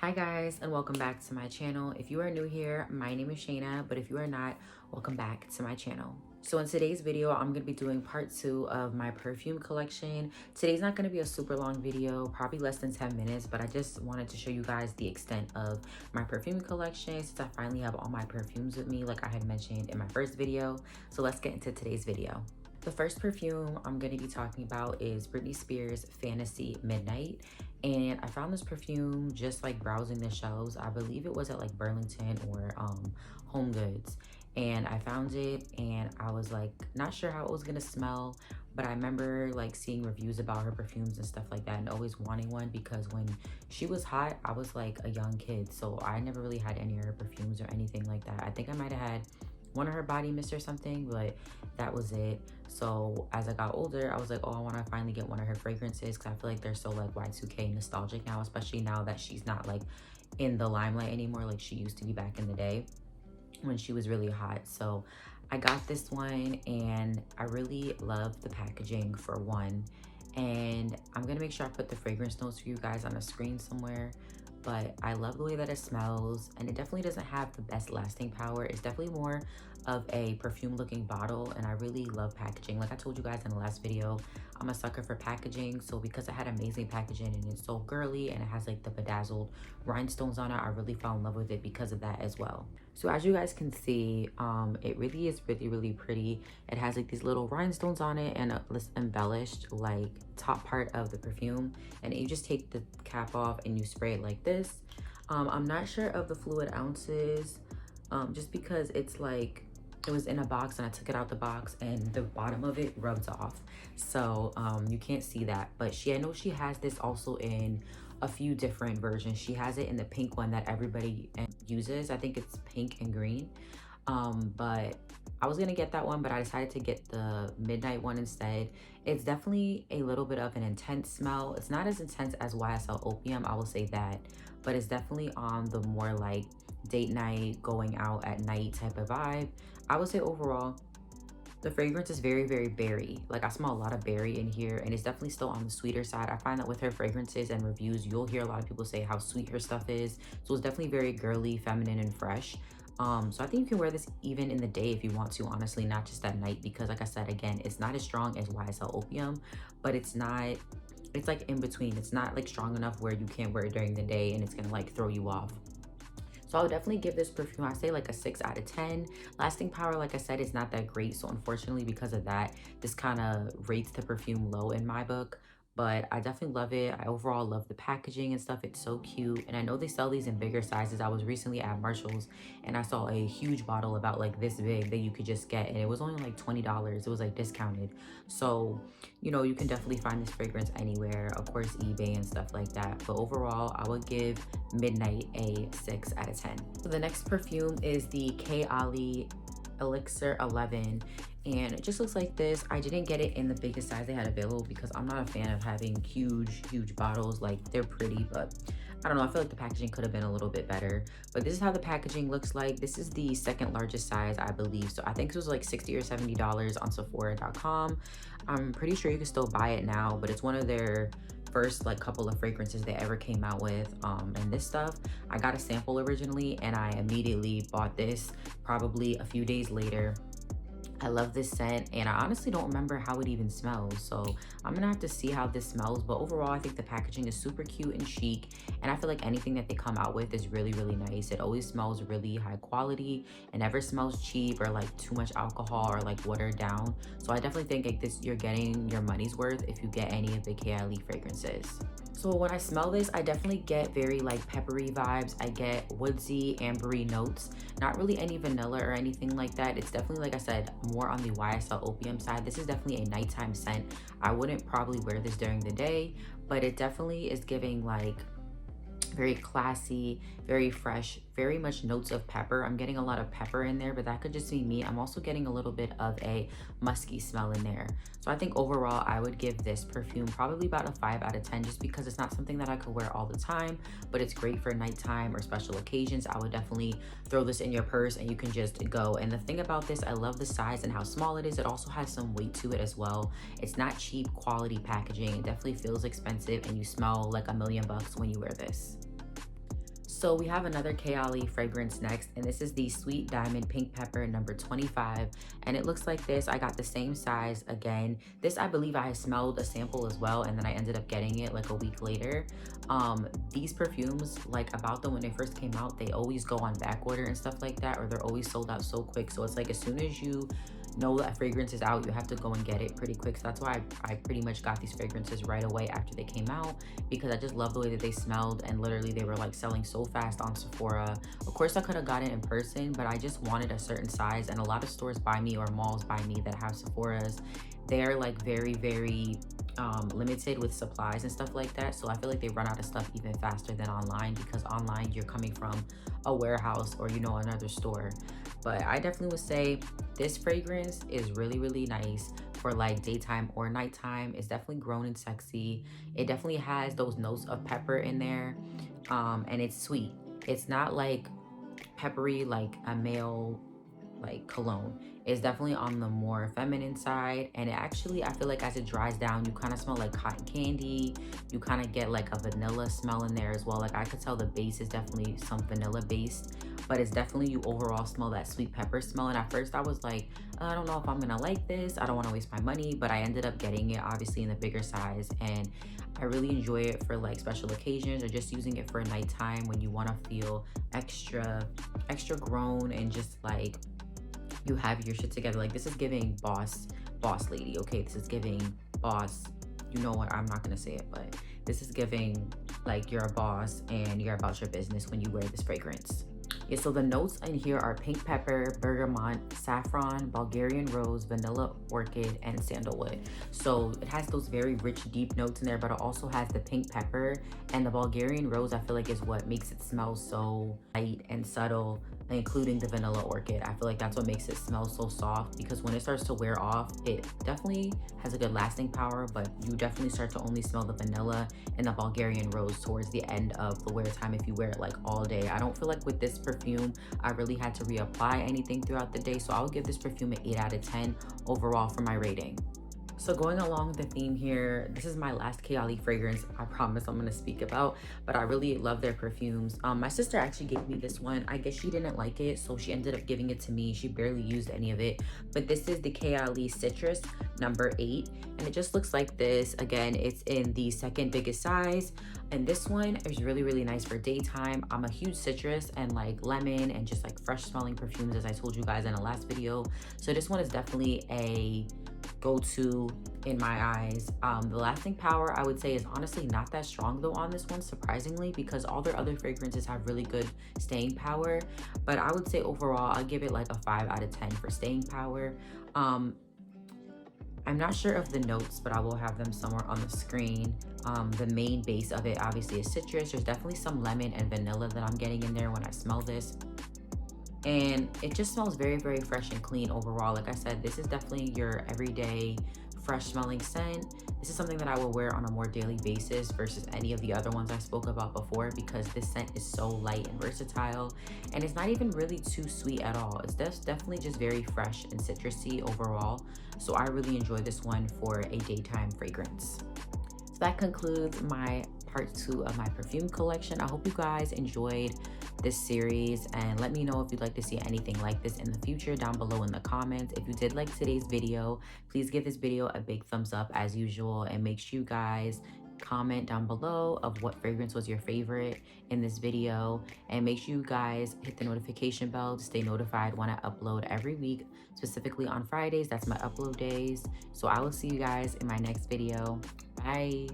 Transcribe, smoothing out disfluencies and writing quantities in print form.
Hi guys, and welcome back to my channel. If you are new here, my name is Shayna, but if you are not, welcome back to my channel. So in today's video, I'm going to be doing part 2 of my perfume collection. Today's not going to be a super long video, probably less than 10 minutes, but I just wanted to show you guys the extent of my perfume collection since I finally have all my perfumes with me like I had mentioned in my first video. So let's get into today's video. The first perfume I'm going to be talking about is Britney Spears' Fantasy Midnight. And I found this perfume just like browsing the shelves. I believe it was at like Burlington or Home Goods. And I found it and I was like not sure how it was gonna smell, but I remember like seeing reviews about her perfumes and stuff like that and always wanting one because when she was hot, I was like a young kid. So I never really had any of her perfumes or anything like that. I think I might have had one of her body mist or something, but that was it. So as I got older, I was like, oh, I want to finally get one of her fragrances because I feel like they're so like Y2K nostalgic now, especially now that she's not like in the limelight anymore like she used to be back in the day when she was really hot. So I got this one and I really love the packaging for one, and I'm gonna make sure I put the fragrance notes for you guys on the screen somewhere. But I love the way that it smells, and it definitely doesn't have the best lasting power. It's definitely more of a perfume looking bottle, and I really love packaging. Like I told you guys in the last video, I'm a sucker for packaging. So because it had amazing packaging and it's so girly and it has like the bedazzled rhinestones on it, I really fell in love with it because of that as well. So as you guys can see, it really is really pretty. It has like these little rhinestones on it and this embellished like top part of the perfume, and you just take the cap off and you spray it like this. I'm not sure of the fluid ounces just because it's like it was in a box and I took it out the box and the bottom of it rubs off, so you can't see that. But I know she has this also in a few different versions. She has it in the pink one that everybody uses. I think it's pink and green, but I was gonna get that one, but I decided to get the midnight one instead. It's definitely a little bit of an intense smell. It's not as intense as YSL Opium, I will say that, but it's definitely on the more like date night, going out at night type of vibe. I would say overall the fragrance is very berry. Like I smell a lot of berry in here, and it's definitely still on the sweeter side. I find that with her fragrances and reviews, you'll hear a lot of people say how sweet her stuff is. So it's definitely very girly, feminine, and fresh. So I think you can wear this even in the day if you want to, honestly, not just at night, because like I said, again, it's not as strong as YSL Opium, but it's like in between. It's not like strong enough where you can't wear it during the day and it's gonna like throw you off. So I would definitely give this perfume, I say like a 6 out of 10. Lasting power, like I said, is not that great. So unfortunately, because of that, this kind of rates the perfume low in my book. But I definitely love it. I overall love the packaging and stuff. It's so cute. And I know they sell these in bigger sizes. I was recently at Marshall's and I saw a huge bottle about like this big that you could just get. And it was only like $20. It was like discounted. So, you know, you can definitely find this fragrance anywhere. Of course, eBay and stuff like that. But overall, I would give Midnight a 6 out of 10. So the next perfume is the K. Ali Elixir 11, and it just looks like this. I didn't get it in the biggest size they had available because I'm not a fan of having huge bottles. Like they're pretty, but I don't know, I feel like the packaging could have been a little bit better. But this is how the packaging looks like. This is the second largest size, I believe. So I think it was like $60 or $70 on Sephora.com. I'm pretty sure you can still buy it now, but it's one of their first like couple of fragrances they ever came out with. And this stuff, I got a sample originally and I immediately bought this probably a few days later. I love this scent, and I honestly don't remember how it even smells, so I'm gonna have to see how this smells. But overall, I think the packaging is super cute and chic, and I feel like anything that they come out with is really nice. It always smells really high quality and never smells cheap or like too much alcohol or like watered down. So I definitely think like this, you're getting your money's worth if you get any of the KLE fragrances. So when I smell this, I definitely get very like peppery vibes. I get woodsy, ambery notes. Not really any vanilla or anything like that. It's definitely, like I said, more on the YSL Opium side. This is definitely a nighttime scent. I wouldn't probably wear this during the day, but it definitely is giving like very classy, very fresh, very much notes of pepper. I'm getting a lot of pepper in there, but that could just be me. I'm also getting a little bit of a musky smell in there. So I think overall, I would give this perfume probably about a 5 out of 10, just because it's not something that I could wear all the time, but it's great for nighttime or special occasions. I would definitely throw this in your purse and you can just go. And the thing about this, I love the size and how small it is. It also has some weight to it as well. It's not cheap quality packaging. It definitely feels expensive and you smell like $1,000,000 when you wear this. So we have another Kayali fragrance next, and this is the Sweet Diamond Pink Pepper number 25. And it looks like this. I got the same size again. This, I believe I smelled a sample as well, and then I ended up getting it like a week later. These perfumes, like about them when they first came out, they always go on back order and stuff like that, or they're always sold out so quick. So it's like as soon as you know that fragrance is out, you have to go and get it pretty quick. So that's why I pretty much got these fragrances right away after they came out, because I just love the way that they smelled, and literally they were like selling so fast on Sephora. Of course I could have got it in person, but I just wanted a certain size, and a lot of stores by me or malls by me that have Sephoras, they're like very limited with supplies and stuff like that. So I feel like they run out of stuff even faster than online, because online you're coming from a warehouse or another store. But I definitely would say this fragrance is really nice for like daytime or nighttime. It's definitely grown and sexy. It definitely has those notes of pepper in there, and it's sweet. It's not like peppery like a male like cologne. It's definitely on the more feminine side, and it actually, I feel like as it dries down, you kind of smell like cotton candy. You kind of get like a vanilla smell in there as well. Like I could tell the base is definitely some vanilla based, but it's definitely, you overall smell that sweet pepper smell. And at first I was like, I don't know if I'm gonna like this, I don't want to waste my money, but I ended up getting it obviously in the bigger size, and I really enjoy it for like special occasions, or just using it for nighttime when you want to feel extra grown, and just like you have your shit together. Like this is giving boss lady, okay? This is giving boss, you know what, I'm not gonna say it, but this is giving like you're a boss and you're about your business when you wear this fragrance. Yeah, so the notes in here are pink pepper, bergamot, saffron, Bulgarian rose, vanilla orchid, and sandalwood. So it has those very rich, deep notes in there, but it also has the pink pepper, and the Bulgarian rose, I feel like, is what makes it smell so light and subtle, including the vanilla orchid. I feel like that's what makes it smell so soft, because when it starts to wear off, it definitely has a good lasting power, but you definitely start to only smell the vanilla and the Bulgarian rose towards the end of the wear time if you wear it like all day. I don't feel like with this perfume I really had to reapply anything throughout the day, so I would give this perfume an 8 out of 10 overall for my rating. So going along the theme here, this is my last Kayali fragrance I promise I'm gonna speak about, but I really love their perfumes. My sister actually gave me this one. I guess she didn't like it, so she ended up giving it to me. She barely used any of it, but this is the Kayali Citrus number 8, and it just looks like this. Again, it's in the second biggest size, and this one is really nice for daytime. I'm a huge citrus and like lemon and just like fresh smelling perfumes, as I told you guys in the last video, so this one is definitely a go-to in my eyes. The lasting power, I would say, is honestly not that strong though on this one, surprisingly, because all their other fragrances have really good staying power. But I would say overall I'll give it like a 5 out of 10 for staying power. I'm not sure of the notes, but I will have them somewhere on the screen. The main base of it obviously is citrus. There's definitely some lemon and vanilla that I'm getting in there when I smell this, and it just smells very fresh and clean overall. Like I said, this is definitely your everyday fresh smelling scent. This is something that I will wear on a more daily basis versus any of the other ones I spoke about before, because this scent is so light and versatile, and it's not even really too sweet at all. It's definitely just very fresh and citrusy overall, so I really enjoy this one for a daytime fragrance. So that concludes my part 2 of my perfume collection. I hope you guys enjoyed this series, and let me know if you'd like to see anything like this in the future down below in the comments. If you did like today's video, please give this video a big thumbs up as usual, and make sure you guys comment down below of what fragrance was your favorite in this video, and make sure you guys hit the notification bell to stay notified when I upload every week, specifically on Fridays. That's my upload days. So I will see you guys in my next video. Bye.